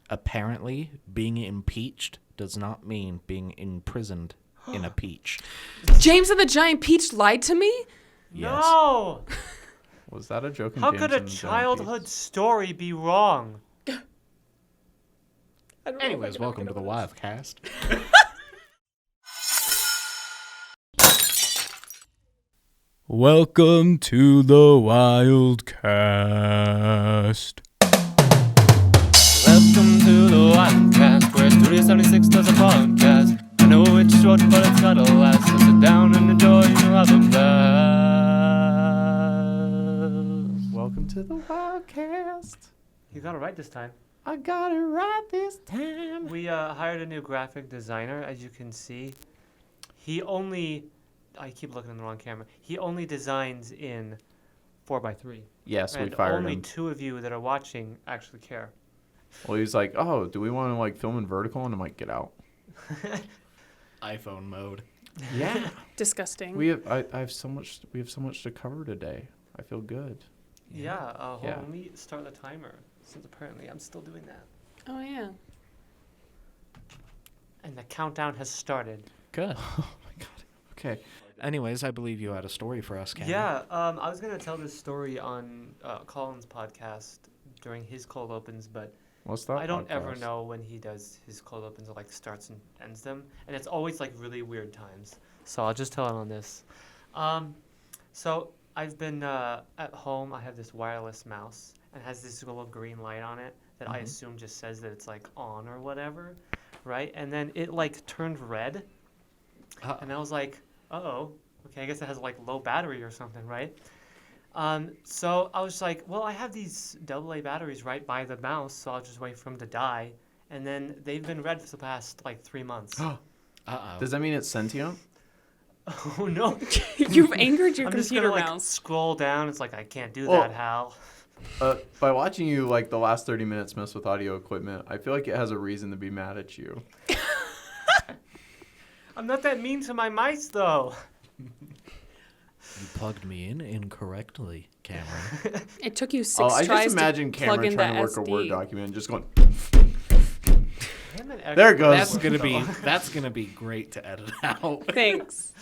apparently being impeached does not mean being imprisoned in a peach. James and the Giant Peach lied to me? Yes. No! Was that a joke? How could a childhood story be wrong? Anyways, welcome to the Wildcast. Welcome to the Wildcast. Welcome to the Wildcast, where Studio 76 does a podcast. I know it's short, but it's gotta last. So sit down and enjoy, you'll have a blast. Welcome to the Wildcast. You got it right this time. I got it right this time. We hired a new graphic designer, as you can see. I keep looking in the wrong camera. He only designs in 4x3. Yes, we And fired only him. 2 of you that are watching actually care. Well, he's like, oh, do we want to like film in vertical? And I'm like, get out. iPhone mode. Yeah. Disgusting. We have so much to cover today. I feel good. Yeah, hold Yeah. on, let me start the timer, since apparently I'm still doing that. Oh, yeah. And the countdown has started. Good. Oh my god. Okay. Anyways, I believe you had a story for us, Cameron. Yeah, I was going to tell this story on Colin's podcast during his cold opens, but What's that? I don't ever podcast? know when he does his cold opens or like starts and ends them, and it's always like really weird times. So I'll just tell him on this. So I've been at home. I have this wireless mouse and it has this little green light on it that I assume just says that it's like on or whatever, right? And then it like turned red, and I was like, uh-oh, okay, I guess it has like low battery or something, right? So I was like, well, I have these AA batteries right by the mouse, so I'll just wait for them to die. And then they've been red for the past like 3 months. Uh-oh. Does that mean it's sentient? Oh no! You've angered your I'm just computer gonna like mouse. scroll down. It's like I can't do Well, that, Hal. By watching you like the last 30 minutes mess with audio equipment, I feel like it has a reason to be mad at you. I'm not that mean to my mice though. You plugged me in incorrectly, Cameron. It took you 6 I tries just imagine to plug Cameron in trying to the work a Word SD. document and just going. There it goes. That's gonna be great to edit out. Thanks.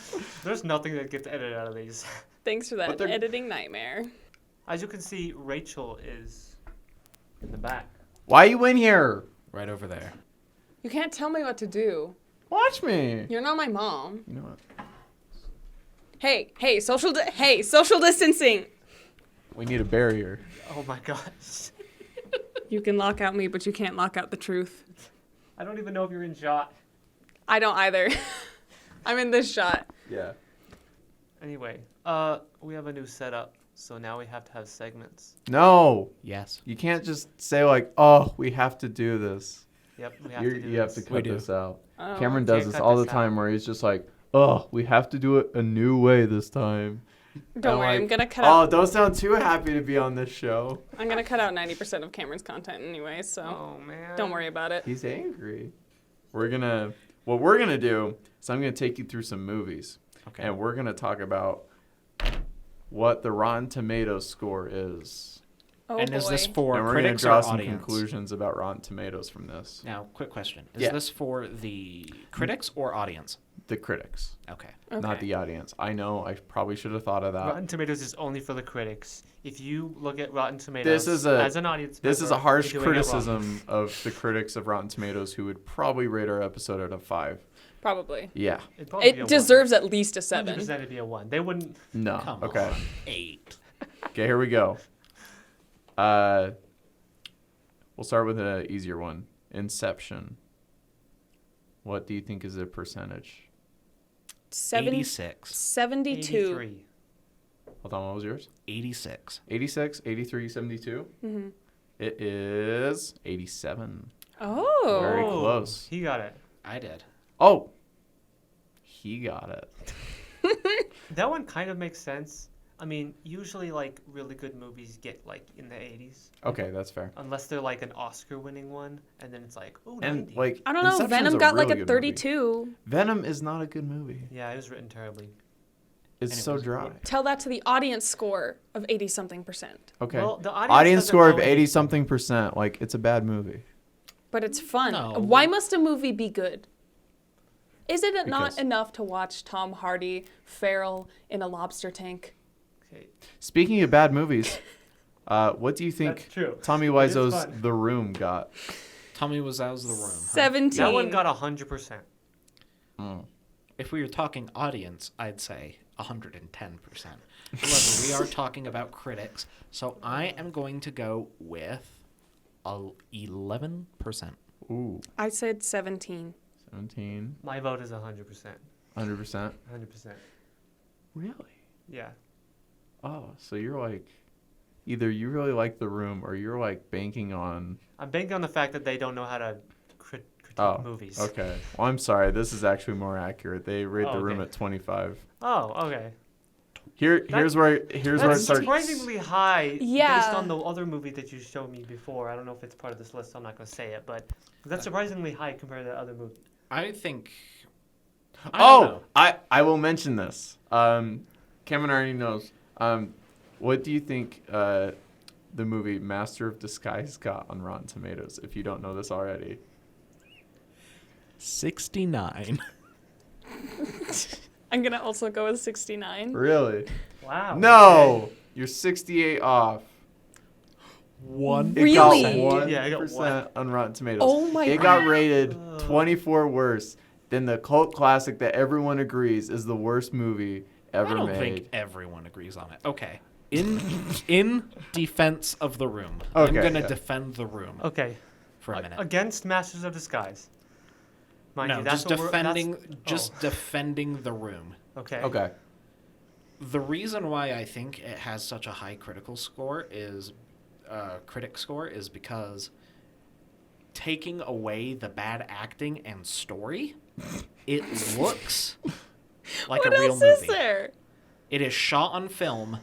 There's nothing that gets edited out of these. Thanks for But that they're- editing nightmare. As you can see, Rachel is in the back. Why are you in here? Right over there. You can't tell me what to do. Watch me. You're not my mom. You know what? Hey, social distancing. We need a barrier. Oh my gosh. You can lock out me, but you can't lock out the truth. I don't even know if you're in shot. I don't either. I'm in this shot. Yeah. Anyway, we have a new setup, so now we have to have segments. No. Yes. You can't just say like, oh, we have to do this. Yep, we have to do You have this. to cut do. this out. Oh. Cameron Can't does this cut all the this time out. where he's just like, oh, we have to do it a new way this time. Don't And worry, like, I'm gonna cut Oh, out. don't sound too happy to be on this show. I'm gonna cut out 90% of Cameron's content anyway, so Oh man. don't worry about it. He's angry. What we're gonna do is I'm gonna take you through some movies. Okay. And we're gonna talk about what the Rotten Tomatoes score is. Oh and boy. is this for And we're gonna critics draw or some audience? conclusions about Rotten Tomatoes from this. Now, quick question: Is Yeah. this for the critics or audience? The critics, Okay. Okay. not the audience. I know. I probably should have thought of that. Rotten Tomatoes is only for the critics. If you look at Rotten Tomatoes This is a- as an audience This is member, a harsh you're doing it wrong. criticism of the critics of Rotten Tomatoes who would probably rate our episode at a 5. Probably. Yeah. It'd probably be a It 1. deserves at least a 7. 100% it'd be a 1. They wouldn't. No. Come Okay. on. 8. Okay, here we go. We'll start with an easier one. Inception. What do you think is the percentage? 86. 72. 83. Hold on, what was yours? 86. 86, 83, 72? Mm-hmm. It is 87. Oh. Very close. He got it. I did. Oh, he got it. That one kind of makes sense. I mean, usually like really good movies get like in the 80s, Okay, that's fair. unless they're like an Oscar-winning one, and then it's like, oh, 90. And like, I don't know. Inception's Venom got like really a good movie. 32. Venom is not a good movie. Yeah, it was written terribly. It's And it so was dry. Tell that to the audience score of 80-something%. Okay. Well, the audience doesn't score of know 80-something%. Like, it's a bad movie. But it's fun. No. Why must a movie be good? Isn't it Because- not enough to watch Tom Hardy feral in a lobster tank? Okay. Speaking of bad movies, what do you think That's true. Tommy It is Wiseau's fun. The Room got? Tommy Wiseau's The Room. Huh? 17. That one got 100%. If we were talking audience, I'd say 110%. However, we are talking about critics, so I am going to go with 11%. Ooh, I said 17. 17, My vote is 100%. 100%. 100%. Really? Yeah. Oh, so you're like, either you really like The Room or you're like banking on. I'm banking on the fact that they don't know how to critique Oh, movies. okay. Well, I'm sorry. This is actually more accurate. They rate The Room Okay. at 25. Oh, okay. Here's where it That's starts. surprisingly high Yeah. based on the other movie that you showed me before. I don't know if it's part of this list, so I'm not going to say it, but that's surprisingly high compared to the other movie. I think. I don't know. I will mention this. Cameron already knows. What do you think the movie Master of Disguise got on Rotten Tomatoes? If you don't know this already. 69. I'm going to also go with 69. Really? Wow. No, okay. you're 68 off. One. It got Really? 1% Yeah, I got one. on Rotten Tomatoes. Oh my It God. got rated 24 worse than the cult classic that everyone agrees is the worst movie ever I don't made. think everyone agrees on it. Okay. In defense of The Room, I'm Okay, going to yeah. defend The Room Okay. for a minute. Against Masters of Disguise. Mind No, you, that's just what we're- defending, that's- just defending The Room. Okay. Okay. The reason why I think it has such a high critical score is, critic score is because taking away the bad acting and story, it looks like What a real else movie. is there? It is shot on film,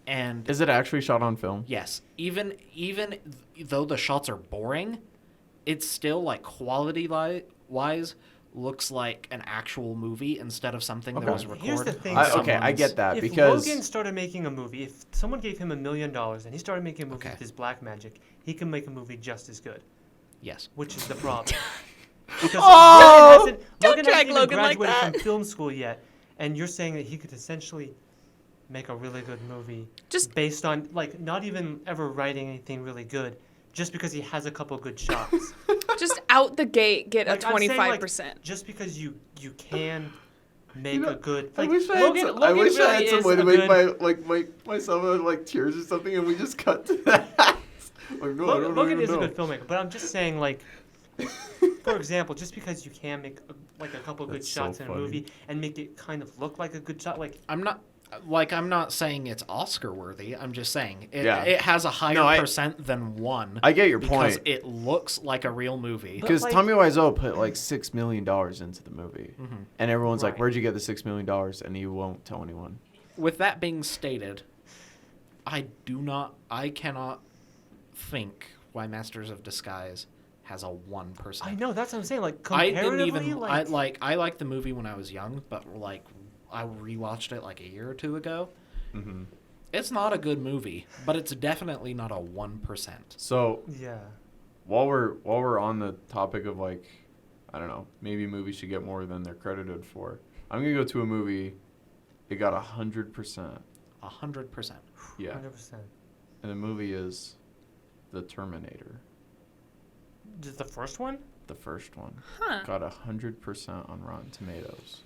and Is it actually shot on film? yes, even though the shots are boring, it's still like quality-wise looks like an actual movie instead of something that Okay. was recorded. Here's the thing. on Okay, I someone's- get that If because Logan started making a movie, if someone gave him $1 million and he started making a movie Okay. with his black magic, he can make a movie just as good, Yes. which is the problem. Because Oh! Logan Don't hasn't drag even Logan like graduated that. from film school yet, and you're saying that he could essentially make a really good movie Just- based on, like, not even ever writing anything really good, just because he has a couple good shots. Just out the gate, get Like, a I'm saying, 25%. Just because you can make know, a good, I like, wish I Logan, had some, Logan I wish I really had some is way a to make good, myself have, like tears or something, and we just cut to that. Like, no, I don't Logan even is a know. good filmmaker, but I'm just saying, like, for example, just because you can make a couple good That's so shots in a funny. movie and make it kind of look like a good shot, like, I'm not saying it's Oscar worthy. I'm just saying it has a higher No, percent than one. I get your because point. it looks like a real movie. But, Because like- Tommy Wiseau put like $6 million into the movie, and everyone's like, Right. "Where'd you get the $6 million?" And he won't tell anyone. With that being stated, I cannot think why Masters of Disguise has a 1%. I know, that's what I'm saying, like, I comparatively, didn't even like, I liked the movie when I was young, but like I rewatched it like a year or two ago. Mm-hmm. It's not a good movie, but it's definitely not a 1%. So yeah. while we're on the topic of like, I don't know, maybe movies should get more than they're credited for. I'm gonna go to a movie. It got 100%. 100%. Yeah, 100%. and the movie is The Terminator. Just the first one? The first one Huh. got 100% on Rotten Tomatoes.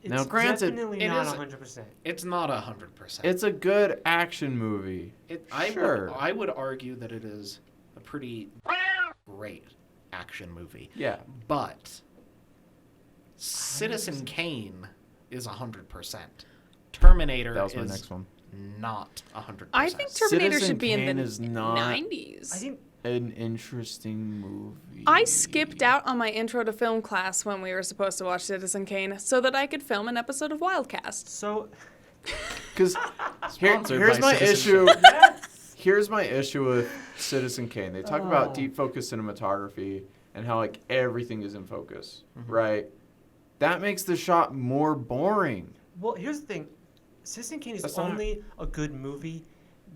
It's Now, granted, definitely it not is- 100%. It's not 100%. It's a good action movie. Sure. I would argue that it is a pretty great action movie. Yeah. But Citizen Kane is 100%. Terminator That was my is next one. not 100%. I think Terminator Citizen should be in Kane the is not- 90s. I think An interesting movie. I skipped out on my intro to film class when we were supposed to watch Citizen Kane so that I could film an episode of Wildcast. so. Because Sponsored here's by my Citizen issue. Yes. Here's my issue with Citizen Kane. They talk about deep focus cinematography and how like everything is in focus, right? That makes the shot more boring. Well, here's the thing. Citizen Kane is That's not- only a good movie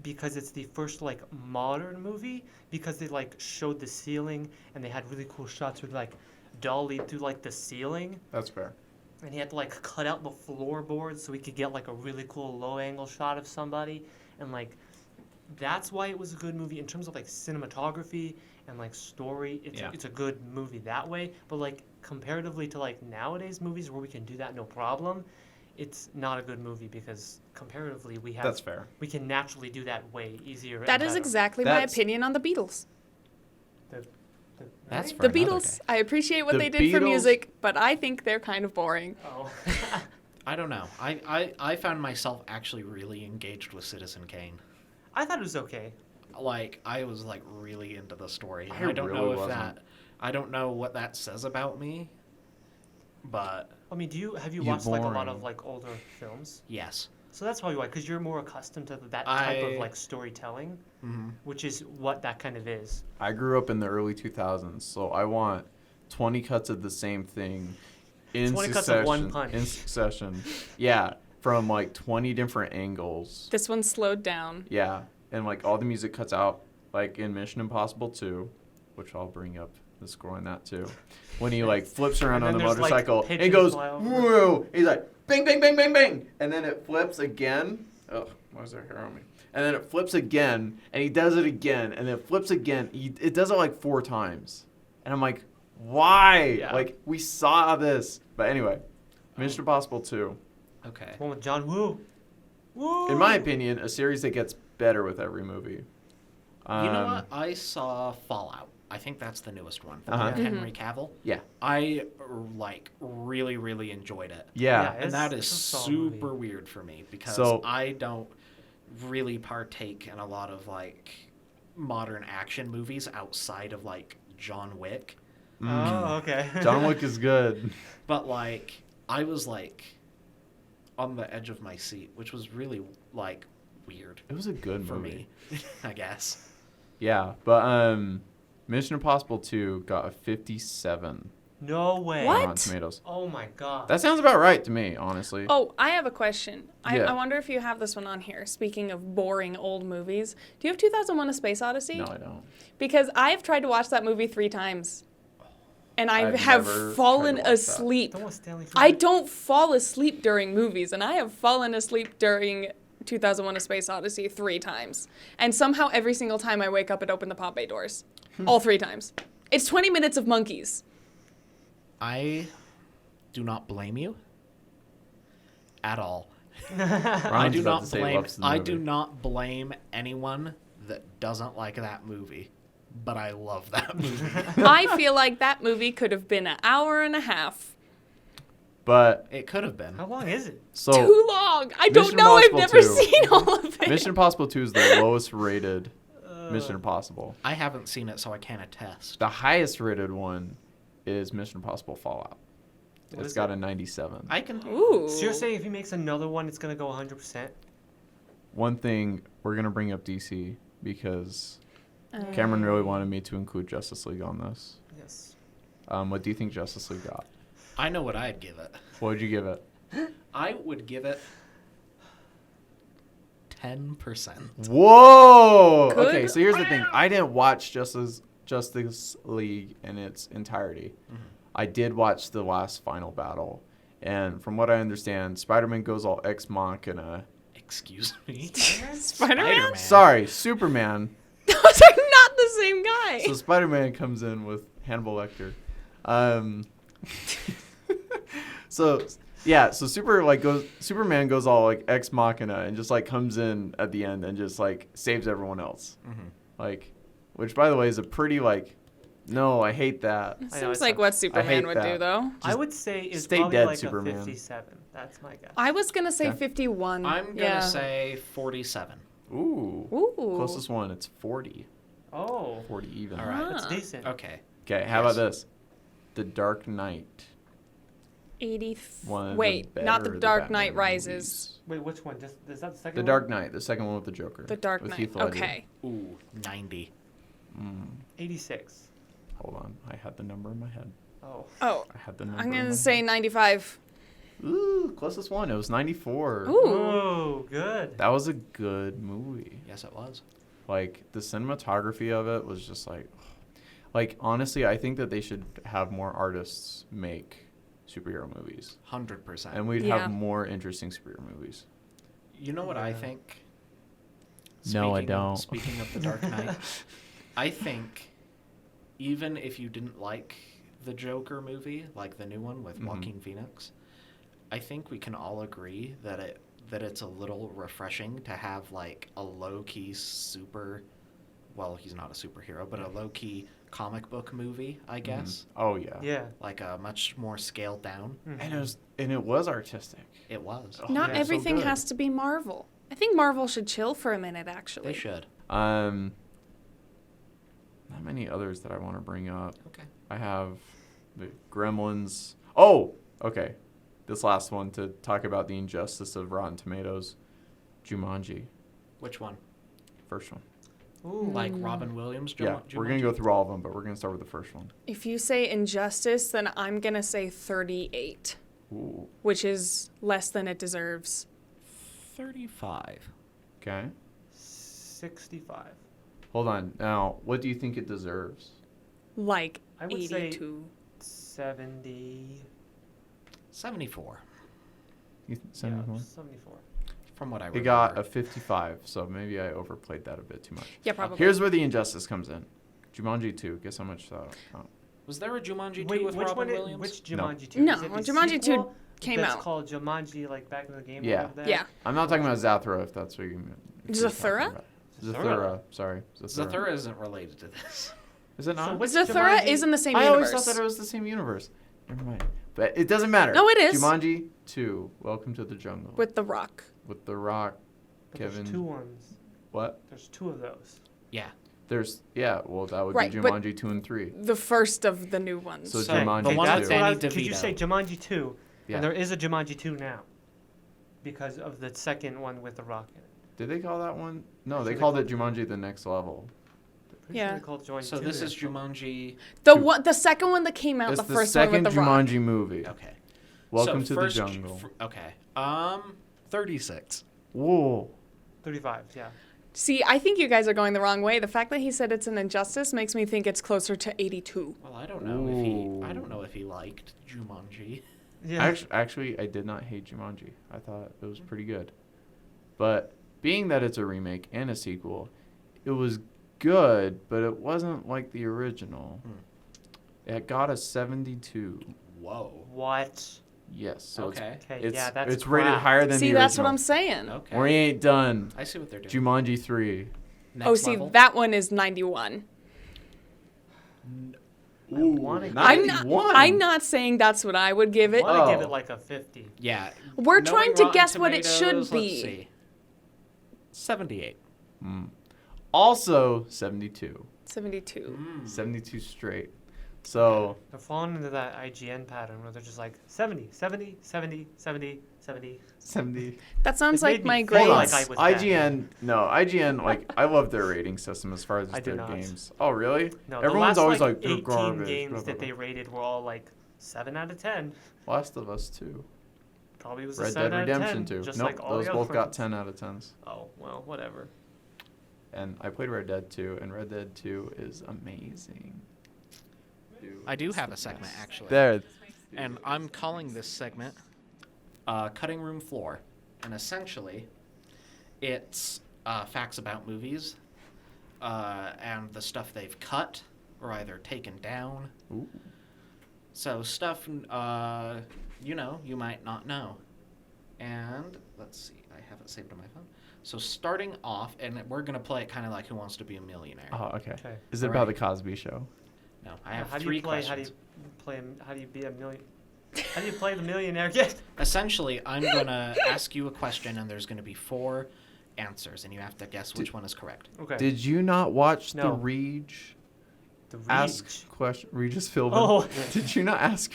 because it's the first like modern movie, because they like showed the ceiling and they had really cool shots with like dollied through like the ceiling, That's fair. and he had to like cut out the floorboards so we could get like a really cool low angle shot of somebody, and like that's why it was a good movie in terms of like cinematography and like story. It's a good movie that way, but like comparatively to like nowadays movies where we can do that no problem, it's not a good movie because comparatively That's fair. we can naturally do that way easier. That and is better. exactly my That's- opinion on the Beatles. That's Right? for The another Beatles, day. I appreciate what The they did for Beatles- music, but I think they're kind of boring. Oh. I don't know. I found myself actually really engaged with Citizen Kane. I thought it was okay. Like, I was like really into the story. I And I don't really know if wasn't. I don't know what that says about me, but I mean, have you You're watched like a lot boring. of like older films? yes. So that's probably why, because you're more accustomed to that type of I- like storytelling, Hmm. which is what that kind of is. I grew up in the early 2000s, so I want 20 cuts of the same thing in 20 cuts succession. of one punch. In succession. Yeah, from like 20 different angles. This one slowed down. Yeah, and like all the music cuts out, like in Mission Impossible 2, which I'll bring up the score on that too. When he like flips around And on the then there's, like, motorcycle, and he pigeons goes, fly over. whoa! He's like, bang, bang, bang, bang, bang, and then it flips again. Ugh, why is there hair on me? And then it flips again, and he does it again, and then it flips again. It does it like 4 times, and I'm like, why? Yeah. Like we saw this, but anyway, Mission Impossible 2. Okay. One with John Woo. Woo! In my opinion, a series that gets better with every movie. You know what? I saw Fallout. I think that's the newest one. The one Uh-huh. with Henry Cavill. Yeah. I like really really enjoyed it. Yeah. Yeah. And that It's is a solid super movie. weird for me because So- I don't really partake in a lot of like modern action movies outside of like John Wick. Oh, okay. John Wick is good. But like I was like on the edge of my seat, which was really like weird It was a good for movie. me, I guess. Yeah, but Mission Impossible 2 got a 57 No way. What? on Rotten Tomatoes. Oh my god. That sounds about right to me, honestly. Oh, I have a question. Yeah. I wonder if you have this one on here. Speaking of boring old movies, do you have 2001: A Space Odyssey? No, I don't. Because I've tried to watch that movie 3 times. And I I've have never fallen tried to watch that. asleep. Don't want Stanley Kubrick. I don't fall asleep during movies, and I have fallen asleep during 2001: A Space Odyssey 3 times. And somehow every single time I wake up and open the pod bay doors. All 3 times. It's 20 minutes of monkeys. I do not blame you at all. I Ron's do about not to say blame. loves the I movie. do not blame anyone that doesn't like that movie, but I love that movie. I feel like that movie could have been an hour and a half. But It could have been. How long is it? so Too long. I don't Mission know. I've Impossible never 2. seen all of it. Mission Impossible 2 is the lowest rated Mission Uh, Impossible. I haven't seen it, so I can't attest. The highest rated one is Mission Impossible Fallout. What It's is got it? a 97. I can. Ooh. So you're saying if he makes another one, it's gonna go 100%? One thing, we're going to bring up DC because Cameron really wanted me to include Justice League on this. Yes. What do you think Justice League got? I know what I'd give it. What would you give it? I would give it 10%. Whoa! Good. Okay, so here's the thing. I didn't watch Justice League in its entirety. I did watch the last final battle. And from what I understand, Spider-Man goes all ex machina. Excuse me. Spider-Man? Spider-Man. Sorry, Superman. Those are not the same guy. So Spider-Man comes in with Hannibal Lecter. So Superman goes all like ex machina and just like comes in at the end and just like saves everyone else. Mhm. Like, which by the way is a pretty like, no, I hate that. I know, Seems it's like not- what hate Superman would do, that. though. I would say it's stay probably dead, like Superman. a 57. That's my guess. I was going to say Okay. 51. I'm going to yeah. say 47. Ooh. Ooh. Closest one, it's 40. Oh, 40 even. All right. that's Ah. decent. Okay. Okay, how about Yes. this? The Dark Knight. 80. One of Wait, the not the better Dark Batman Knight Rises. movies. Wait, which one? Just is that the second The one? Dark Knight, the second one with the Joker. The Dark with Knight. Heath Ledger. Okay. Ooh, 90. 86. Hold on, I had the number in my head. Oh. Oh, I had the number. I'm in going my to say head. 95. Ooh, closest one. It was 94. Ooh. Oh, good. That was a good movie. Yes, it was. Like, the cinematography of it was just like, honestly, I think that they should have more artists make superhero movies. 100%. And we'd Yeah. have more interesting superhero movies. You know what I Yeah. think? No, I Speaking- don't. Speaking of The Dark Knight, I think even if you didn't like the Joker movie, like the new one with Mhm. Joaquin Phoenix, I think we can all agree that it's a little refreshing to have like a low-key he's not a superhero, but a low-key comic book movie, I guess. Oh, yeah. Yeah. Like a much more scaled down. Mhm. And it was artistic. It was. Oh, Not yeah, so everything good. has to be Marvel. I think Marvel should chill for a minute, actually. They should. Not many others that I want to bring up. Okay. I have the Gremlins. Oh, okay. This last one to talk about the injustice of Rotten Tomatoes. Jumanji, Which one? first one. Ooh. Like Robin Williams? Yeah, we're going to go through all of them, but we're going to start with the first one. If you say Injustice, then I'm going to say 38, Ooh, which is less than it deserves. 35. okay. 65. Hold on. Now, what do you think it deserves? Like I would say 82. 70. 74. You 74? Yeah, 74. From what I remember. It got a 55, so maybe I overplayed that a bit too much. Yeah, probably. Here's where the injustice comes in. Jumanji 2. Guess how much that counts? Was there a Jumanji 2 Wait, with which Robin one? Williams? Which Jumanji No. 2? Is it the Jumanji 2 sequel came that's out. called Jumanji, like back in the game. Yeah. over there? Yeah. I'm not talking about Zathura, if that's what you meant. if you're Zathura? talking about. Zathura. Sorry. Zathura isn't related to this. Is it not? So which Zathura Jumanji- is in the same I universe. always thought that it was the same universe. Never mind. But it doesn't matter. No, it is. Jumanji 2. Welcome to the jungle. With The Rock. With The Rock. But Kevin. There's two ones. What? There's two of those. Yeah. Well, that would Right, be but- Jumanji 2 and 3. The first of the new ones. So So, Jumanji the one that's with what Danny could you DeVito. say Jumanji 2? Yeah. And there is a Jumanji 2 now. Because of the second one with the rock in it. Did they call that one? No, Actually, they they called called it Jumanji the next level. Pretty Yeah. Sure they called Jumanji So 2 this there. is Jumanji. The second one that came out, It's the the first one second with The Rock. Jumanji movie. Okay. Welcome So to first the jungle. Okay. 36. Whoa. 35, yeah. See, I think you guys are going the wrong way. The fact that he said it's an injustice makes me think it's closer to 82. Well, I don't know if he liked Jumanji. Yeah. Actually, I did not hate Jumanji. I thought it was pretty good. But being that it's a remake and a sequel, it was good, but it wasn't like the original. It got a 72. Whoa. What? Yes. So Okay. Okay, it's yeah, that's it's rated crap. higher than See, the original. that's what I'm saying. Okay. We ain't done. I see what they're doing. Jumanji 3. Next Oh, see, level. that one is 91. I wanna give I'm it- not, 91. I'm not saying that's what I would give I it. want to Oh. give it like a 50. Yeah. We're Knowing trying to Rotten guess what it should Tomatoes, be. Let's see. 78. Also 72. 72. 72 straight. So They're falling into that IGN pattern where they're just like 70, 70, 70, 70, 70. 70. That sounds It made like me my feel grades. like I was bad. IGN, like, I love their rating system as far as I do their not. games. Oh, really? No, Everyone's the last, always like, like, they're 18 garbage. games blah, blah, that they blah. rated were all like 7 out of 10. Last of Us 2. Probably was a Red 7 Dead out of 10. Redemption 2. Just Nope, like all those the both other got ones. 10 out of 10s. Oh, well, whatever. And I played Red Dead 2, and Red Dead 2 is amazing. I do have a segment, actually. There. And I'm calling this segment Cutting Room Floor. And essentially, it's facts about movies and the stuff they've cut or either taken down. Ooh. So stuff, you might not know. And let's see, I have it saved on my phone. So starting off, and we're going to play it kind of like Who Wants to Be a Millionaire. Oh, okay. Okay. Is it All about right. the Cosby Show? No, I have How do three you play? questions. How do you be a million? How do you play the millionaire again? Essentially, I'm going to ask you a question, and there's going to be 4 answers, and you have to guess which one is correct. Okay. Did you not watch No. the Reg the ask Reach. question? Regis Philbin. Oh. Did you not ask?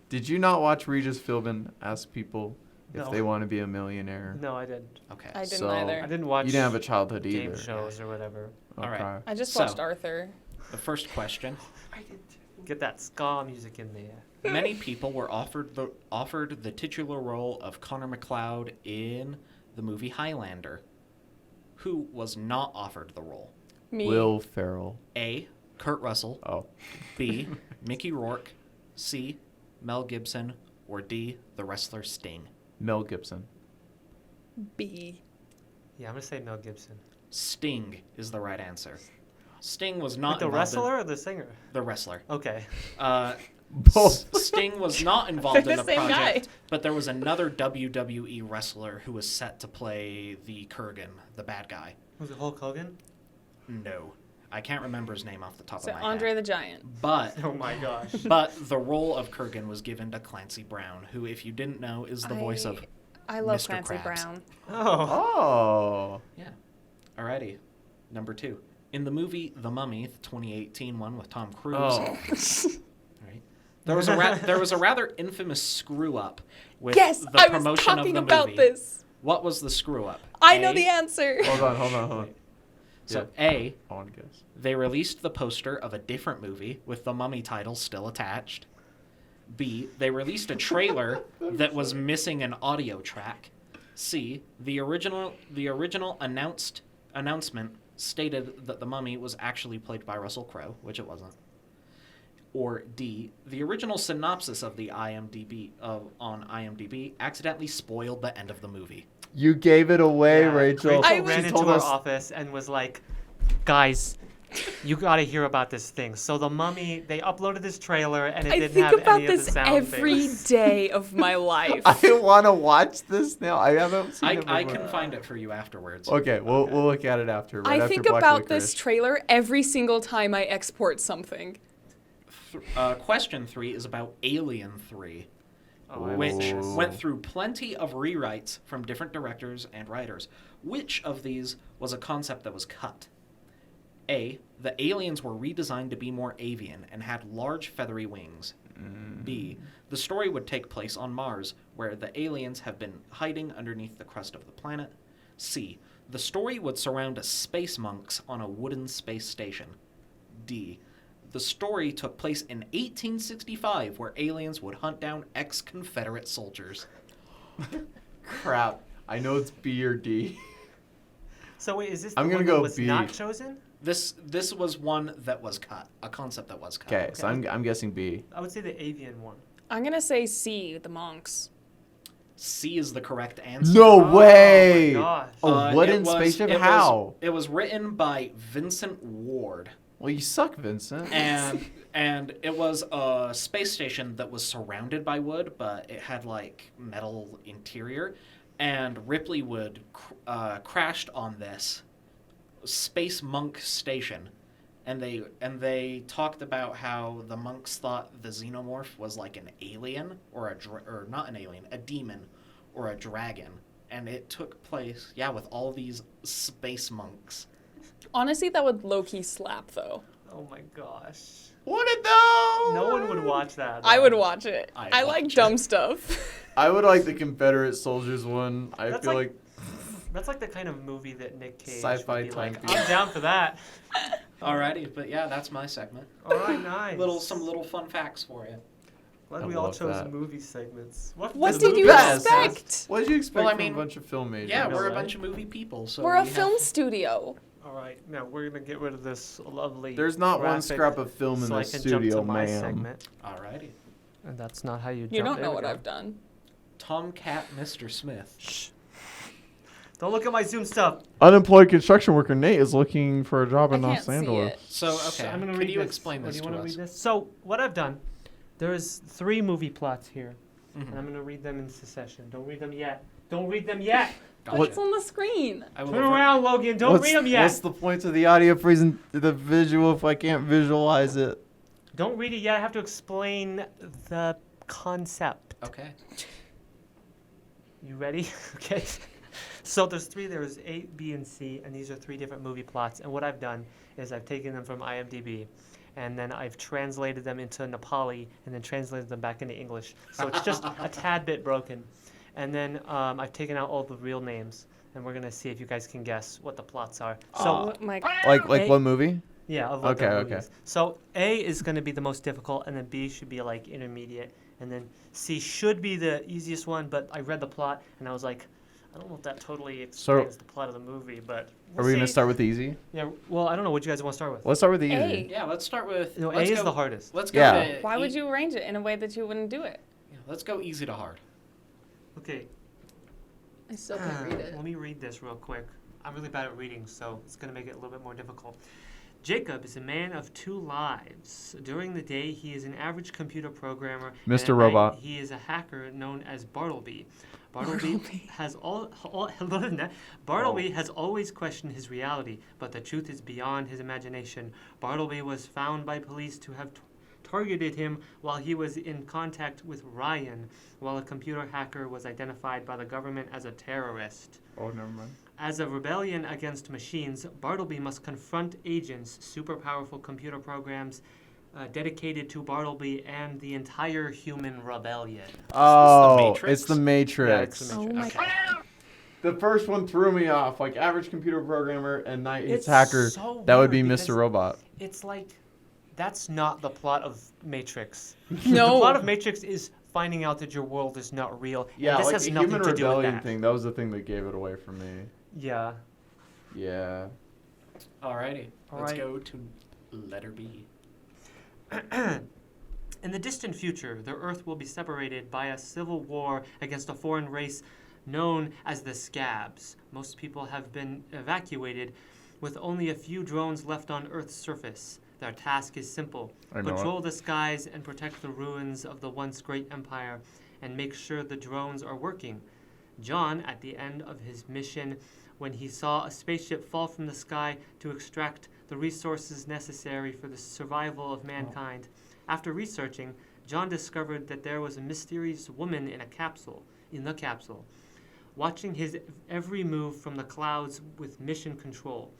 Did you not watch Regis Philbin ask people if No. they want to be a millionaire? No, I didn't. Okay. I didn't So- I either. didn't watch. You didn't have a childhood game either. shows or whatever. All right. Okay. I just So- watched Arthur. The first question. I did too. Get that ska music in there. Many people were offered the titular role of Connor McLeod in the movie Highlander. Who was not offered the role? Me. Will Ferrell. A. Kurt Russell. Oh. B. Mickey Rourke. C. Mel Gibson. Or D. The wrestler Sting. Mel Gibson. B. Yeah, I'm gonna say Mel Gibson. Sting is the right answer. Sting was not Like the involved wrestler or the singer? the wrestler. Okay. Both. Sting was not involved They're in the the same project, guy. but there was another WWE wrestler who was set to play the Kurgan, the bad guy. Was it Hulk Hogan? No, I can't remember his name off the top So of my Andre head. the Giant. But Oh my gosh. but the role of Kurgan was given to Clancy Brown, who, if you didn't know, is the voice of. I love Mr. Clancy Krabs. Brown. Oh. Oh. Yeah. Alrighty. Number 2. In the movie The Mummy, the 2018 one with Tom Cruise. Oh. Right. There was a rather infamous screw up with Yes, the I was promotion of talking the about movie. this. What was the screw up? I know the answer. Hold on. So Yeah. A, I want to guess. they released the poster of a different movie with the Mummy title still attached. B, they released a trailer that was missing an audio track. C, the original announcement stated that the Mummy was actually played by Russell Crowe, which it wasn't. Or D, the original synopsis of the on IMDb accidentally spoiled the end of the movie. You gave it away, Yeah, Rachel. I Rachel ran She into told our us. office and was like, guys, you gotta hear about this thing. So the Mummy, they uploaded this trailer and it I didn't think have about any of the this sound every things. day of my life. I want to watch this now. I haven't seen it I before. can find it for you afterwards. Okay, we'll look at it after. Right I after think Black about Licorice. this trailer every single time I export something. Question 3 is about Alien 3. Oh, I Which missed this. went through plenty of rewrites from different directors and writers. Which of these was a concept that was cut? A. The aliens were redesigned to be more avian and had large feathery wings. B. The story would take place on Mars, where the aliens have been hiding underneath the crust of the planet. C. The story would surround space monks on a wooden space station. D. The story took place in 1865, where aliens would hunt down ex-Confederate soldiers. Crap. I know it's B or D. So wait, is this the I'm gonna one go that was B. not chosen? This was one that was cut, a concept that was cut. Okay, so I'm guessing B. I would say the avian one. I'm gonna say C, the monks. C is the correct answer. No Oh way. my gosh. A wooden spaceship? How? It was written by Vincent Ward, Well, you suck, Vincent. and it was a space station that was surrounded by wood, but it had like metal interior, and Ripley Wood crashed on this space monk station, and they talked about how the monks thought the xenomorph was like an alien or not an alien, a demon or a dragon, and it took place with all these space monks. Honestly, that would low-key slap, though. Oh my gosh. Would it though? No one would watch that. I though. would watch it. I'd I like watch dumb it. stuff. I would like the Confederate soldiers one. I That's feel like- like That's like the kind of movie that Nick Cage Sci-fi would be type, like, yeah. I'm down for that. Alrighty, but yeah, that's my segment. All right, nice. Some little fun facts for you. Glad I we all love chose that. movie segments. What does did you movie best. expect? what did you expect Well, I from mean, a bunch of film majors? Yeah, know, we're a right? bunch of movie people, so We're a we have- film studio. All right, now we're gonna get rid of this lovely. There's not one graphic scrap of film in so I this can studio, jump to my ma'am. segment. Alrighty. And that's not how you jump. You don't There know we what go. I've done. Tomcat Mr. Smith. Don't look at my Zoom stuff. Unemployed construction worker Nate is looking for a job I in can't Los see Angeles. it. So, okay, I'm gonna could read you this. explain Or this do you to wanna us? read this? So what I've done, there's 3 movie plots here, Mhm. and I'm gonna read them in succession. Don't read them yet. Don't read them yet. Gotcha. What's on the screen? I will Turn avert- around, Logan. Don't read them yet. What's the point of the audio freezing the visual if I can't visualize it? Don't read it yet. I have to explain the concept. Okay. You ready? Okay. So there's 3. There's A, B, and C, and these are 3 different movie plots. And what I've done is I've taken them from IMDb, and then I've translated them into Nepali, and then translated them back into English. So it's just a tad bit broken. And then I've taken out all the real names, and we're gonna see if you guys can guess what the plots are. So Oh my. Like Hey. what movie? Yeah, of what the Okay, movie okay. is. So A is going to be the most difficult, and then B should be like intermediate, and then C should be the easiest one. But I read the plot, and I was like, I don't know if that totally explains the plot of the movie, but Are we gonna see. start with easy? Yeah. Well, I don't know what you guys want to start with. Let's start with the easy. A. Yeah, let's start with. No, A let's is go- the hardest. Let's go. Yeah. To Why would you arrange it in a way that you wouldn't do it? Yeah, let's go easy to hard. Okay. I still can't read it. Let me read this real quick. I'm really bad at reading, so it's going to make it a little bit more difficult. Jacob is a man of two lives. During the day, he is an average computer programmer. and Mr. at Robot. night, he is a hacker known as Bartleby. Bartleby has Bartleby has always questioned his reality, but the truth is beyond his imagination. Bartleby was found by police to have targeted him while he was in contact with Ryan, while a computer hacker was identified by the government as a terrorist. Oh, never mind. As a rebellion against machines, Bartleby must confront agents, super powerful computer programs dedicated to Bartleby and the entire human rebellion. Oh, Matrix? it's the Matrix. Yeah, it's the Oh Matrix. my Okay. god. The first one threw me off. Like average computer programmer and night It's hacker. so That would be weird Mr. because Robot. It's like, that's not the plot of Matrix. No. The plot of Matrix is finding out that your world is not real. Yeah, and this like has the nothing human to do with rebellion that. thing. That was the thing that gave it away for me. Yeah. Yeah. Alrighty. Let's Alright. go to letter B. In the distant future, the Earth will be separated by a civil war against a foreign race known as the Scabs. Most people have been evacuated, with only a few drones left on Earth's surface. Their task is simple: I know patrol the skies and protect the ruins of the once great empire, and make sure the drones are working. John, at the end of his mission, when he saw a spaceship fall from the sky to extract the resources necessary for the survival of mankind. After researching, John discovered that there was a mysterious woman in the capsule, watching his every move from the clouds with mission control.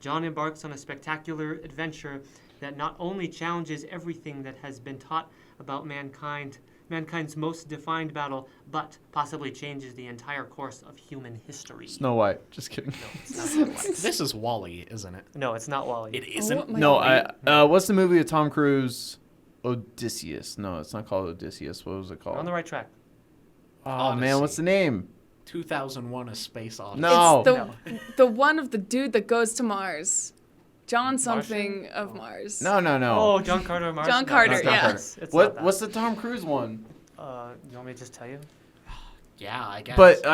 John embarks on a spectacular adventure that not only challenges everything that has been taught about mankind's most defined battle, but possibly changes the entire course of human history. Snow White. Just kidding. No, it's not Snow White. This is Wall-E, isn't it? No, it's not Wall-E. It isn't. Oh my No, God. what's the movie with Tom Cruise? Odysseus. No, it's not called Odysseus. What was it You're called? on the right track. Oh man, what's the name? 2001: A Space Odyssey. No. It's the one of the dude that goes to Mars. John something Martian? of Mars. No. Oh, John Carter. Martian? John No, Carter, it's not yeah. that. It's not that. What's the Tom Cruise one? You want me to just tell you? Yeah, I guess. But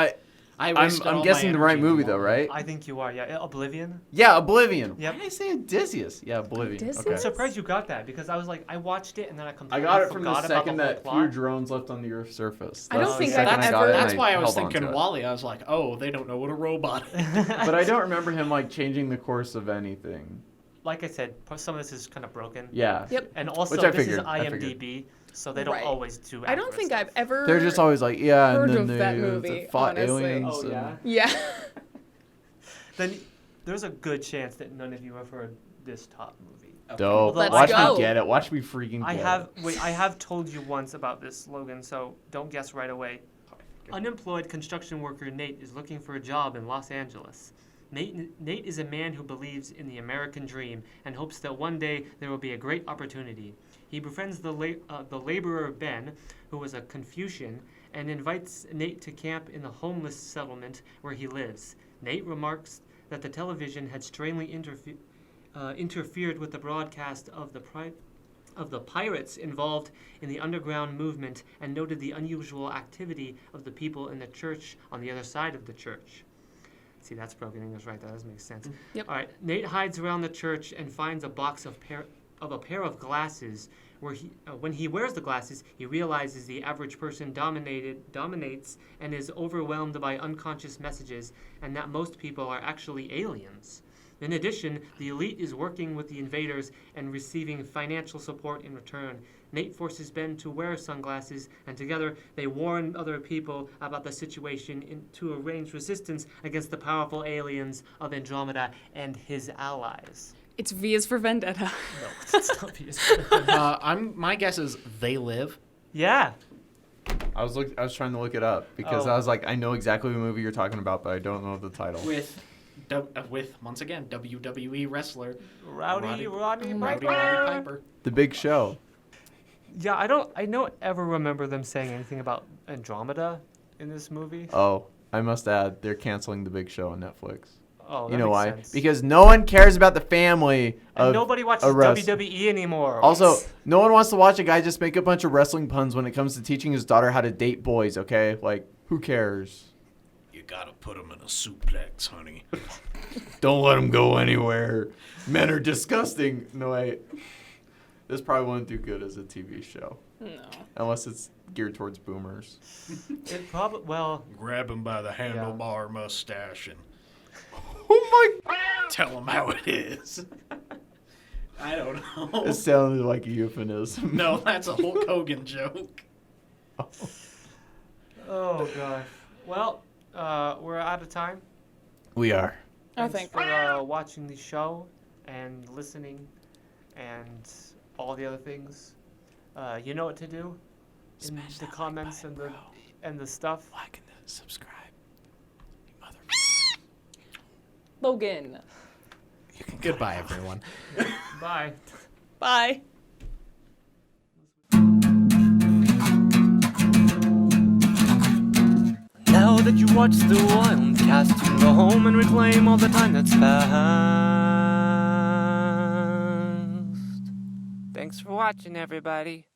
I wasted all I'm my guessing the right energy on movie though, Wall-E. right? I think you are. Yeah, Oblivion. Yeah, Oblivion. Yep. Why did I say Odysseus? Yeah, Oblivion. Odysseus? I'm Okay. surprised you got that because I was like, I watched it and then I I completely got it from forgot the about second the whole that plot. few drones left on the Earth's surface. I don't That's the think second I've I got ever- it, and That's why I was held on thinking to it. Wall-E. I was like, oh, they don't know what a robot is. But I don't remember him like changing the course of anything. Like I said, some of this is kind of broken. Yeah. Yep. And also, Which I this figured, is I figured. IMDb, so they don't Right. always do. I don't accurate think stuff. I've ever They're just always like, yeah, heard and then of they that movie, fought honestly. aliens. Oh yeah. Yeah. Then there's a good chance that none of you have heard this top movie. Dope. Although Watch go. me get it. Watch me freaking I get have it. I have told you once about this, Logan, so don't guess right away. Unemployed construction worker Nate is looking for a job in Los Angeles. Nate is a man who believes in the American dream and hopes that one day there will be a great opportunity. He befriends the laborer Ben, who is a Confucian, and invites Nate to camp in the homeless settlement where he lives. Nate remarks that the television had strangely interfered with the broadcast of the pirates involved in the underground movement and noted the unusual activity of the people in the church on the other side of the church. See, that's broken English, right? That doesn't make sense. Yep. All right. Nate hides around the church and finds a box of a pair of glasses. Where when he wears the glasses, he realizes the average person dominates and is overwhelmed by unconscious messages, and that most people are actually aliens. In addition, the elite is working with the invaders and receiving financial support in return. Nate forces Ben to wear sunglasses, and together they warn other people about the situation to arrange resistance against the powerful aliens of Andromeda and his allies. It's V is for Vendetta. No, it's not PS. My guess is They Live. Yeah. I was trying to look it up because Oh. I was like, I know exactly what movie you're talking about, but I don't know the title. With with once again WWE wrestler Roddy Roddy Piper. Piper. The Big Show. Yeah, I don't ever remember them saying anything about Andromeda in this movie. Oh, I must add, they're canceling The Big Show on Netflix. Oh, that You know makes why? sense. Because no one cares about the family and of nobody watches a wrest- WWE anymore. Also, no one wants to watch a guy just make a bunch of wrestling puns when it comes to teaching his daughter how to date boys, okay? Like, who cares? You gotta put him in a suplex, honey. Don't let him go anywhere. Men are disgusting. No, wait. This probably won't do good as a TV show. No. Unless it's geared towards boomers. It probably Grab him by the handlebar mustache and Oh my... tell him how it is. I don't know. It sounded like a euphemism. No, that's a Hulk Hogan joke. Oh gosh. Well, we're out of time. We are. Oh, Thanks thank for watching the show and listening and all the other things. You know what to do in Smash the that comments like and button, and the stuff. Like and subscribe. You mother... Logan. You can Goodbye, everyone. Bye. Bye. Now that you watched the Wildcast, you can go home and reclaim all the time that's passed. Thanks for watching, everybody.